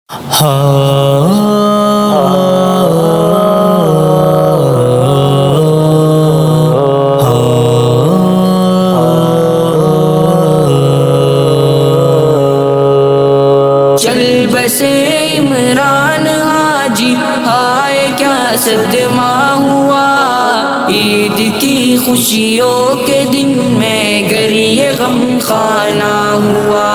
چل بسے عمران حاجی ہائے کیا صدمہ ہوا، عید کی خوشیوں کے دن میں گر یہ غم خانہ ہوا۔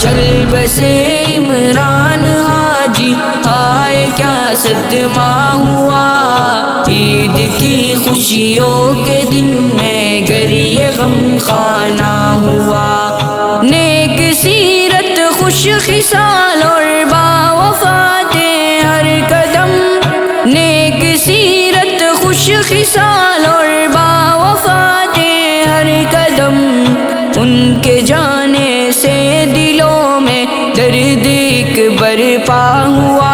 چل بسے عمران حاجی ہائے کیا صدمہ ہوا، عید کی خوشیوں کے دن میں گر یہ غم خانہ ہوا۔ نیک سیرت خوش خصال اور باوفات ہر قدم، نیک سیرت خوش خصال اور باوفات ہر قدم، ان کے جانے سے دلوں میں درد ایک برپا ہوا۔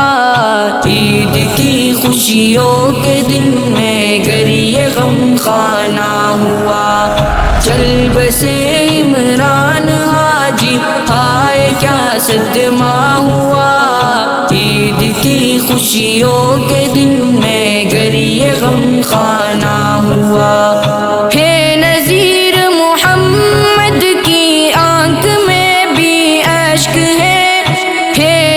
عید کی خوشیوں کے دن میں گر یہ غم خانہ ہوا۔ چل بسے عمران حاجی ہائے کیا صدمہ ہوا، عید کی خوشیوں کے دن میں گر یہ غم خانہ ہوا۔ ہے نذیر محمد کی آنکھ میں بھی اشک ہے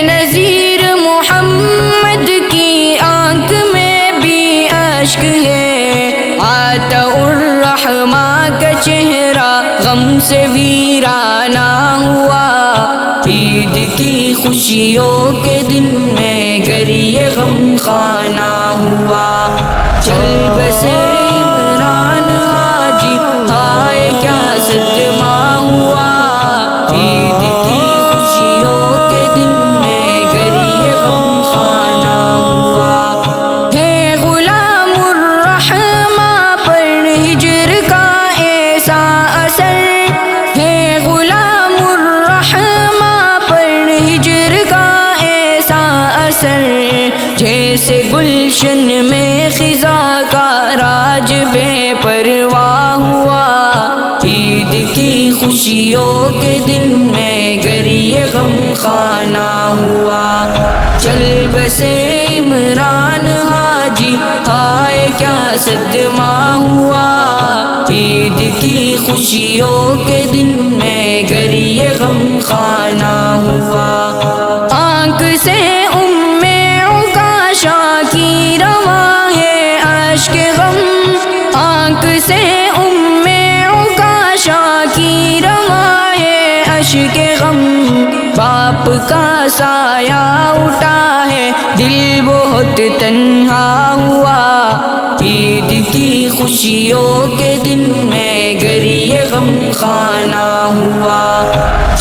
نذیر محمد کی آنکھ میں بھی اشک ہے، آتا الرحمٰ کا چہرہ غم سے ویرانہ ہوا۔ عید کی خوشیوں کے دن میں گر یہ غم خانہ ہوا۔ چل بسے عمران حاجی ہائے کیا صدمہ ہوا، عید کی خوشیوں کے دن میں گر یہ غم خانہ ہوا۔ ہے غلام الرحمٰ پر ہجر کا ایسا اثر، ہے غلام الرحمٰ پر ہجر کا ایسا اثر، جیسے گلشن میں خزاں کا راج بے پرواہ ہوا۔ عید کی خوشیوں کے دن میں گر یہ غم خانہ ہوا۔ چل بسے عمران حاجی ہائے کیا صدمہ ہوا، عید کی خوشیوں کے دن میں گر یہ غم خانہ ہوا۔ آنکھ سے کی رواں ہے اشک غم، آنکھ سے عکاشہ کی رواں ہے اشک غم، باپ کا سایہ اٹھا ہے دل بہت تنہا ہوا۔ عید کی خوشیوں کے دن میں گر یہ غم خانہ ہوا۔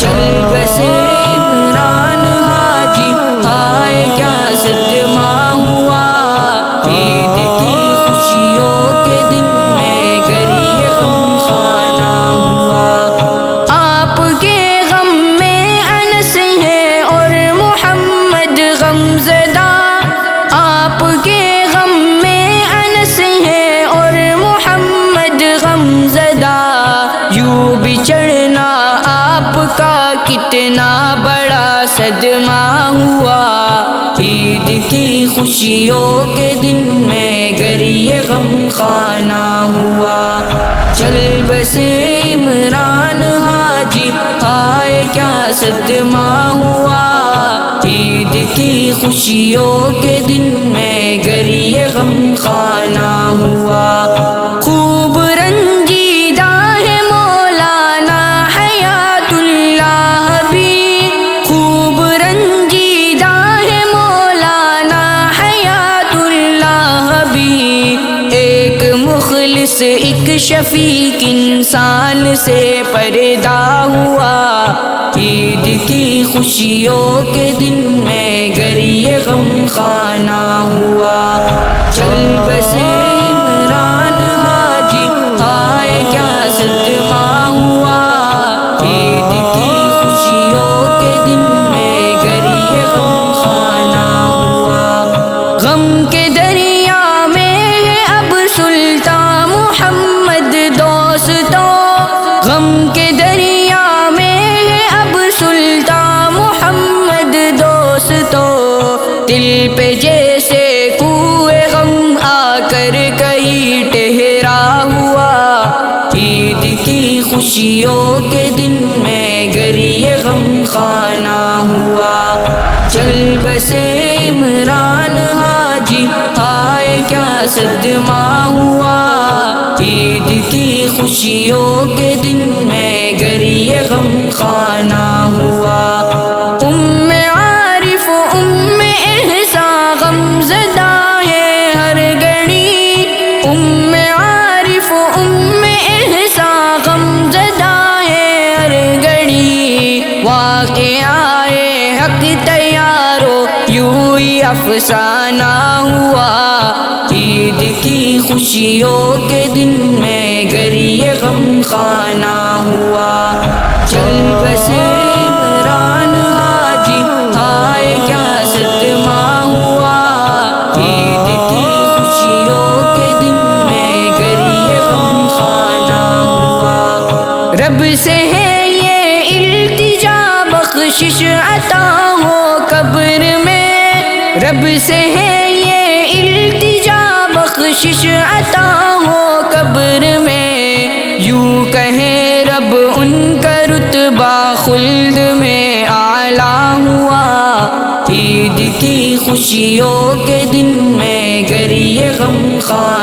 چل بسے عمران حاجی ہائے کیا صدمہ ہوا، عید کی خوشیوں کے دن میں گر یہ غم خانہ ہوا۔ آپ کے غم میں انس ہے اور محمد غمزدہ، آپ کے غم میں انس ہے اور محمد غمزدہ، یوں بچھڑنا آپ کا کتنا بڑا صدمہ ہوا۔ عید کی خوشیوں کے دن میں گر یہ غم خانہ ہوا۔ چل بسے عمران حاجی ہائے کیا صدمہ ہوا، عید کی خوشیوں کے دن میں گر یہ غم خانہ ہوا۔ خوب رنجیدہ ہے مولانا حیات اللہ بھی، خوب رنجیدہ ہے مولانا حیات اللہ بھی، ایک مخلص ایک شفیق انسان سے پردہ ہوا۔ عید کی خوشیوں کے دن میں گر یہ غم خانہ ہوا۔ چل بسے عمران حاجی ہائے کیا صدمہ ہوا، عید کی خوشیوں کے دن میں گر یہ غم خانہ ہوا۔ غم کے دریا میں ہے اب سلطان محمد دوستوں، غم کے دریا میں ہے اب سلطان محمد دوستوں، دل پہ جیسے کوئے غم آ کر کہیں ٹھہرا ہوا، عید کی خوشیوں کے دن میں گر یہ غم خانہ ہوا، چل بسے عمران حاجی آئے کیا صدمہ ہوا، عید کی خوشیوں کے دن میں گر یہ غم خانہ ہوا، ام عارف ام احسان غم زدہ ہے ہر گھڑی، ام عارف ام احسان غم زدہ ہے ہر گھڑی، واقعہ حق تیارو یوں ہی افسانہ ہوا، عید کی خوشیوں کے دن میں گر یہ غم خانہ ہوا، چل بسے عمران حاجی آئے کیا صدمہ ہوا، عید کی خوشیوں کے دن میں گر یہ غم خانہ ہوا، رب سے ہے یہ التجا بخشش عطا ہو قبر میں، رب سے ہے یہ التجا بخشش عطا ہو قبر میں، یوں کہیں رب ان کا رتبہ خلد میں اعلیٰ ہوا، عید کی خوشیوں کے دن میں گر یہ غم خانہ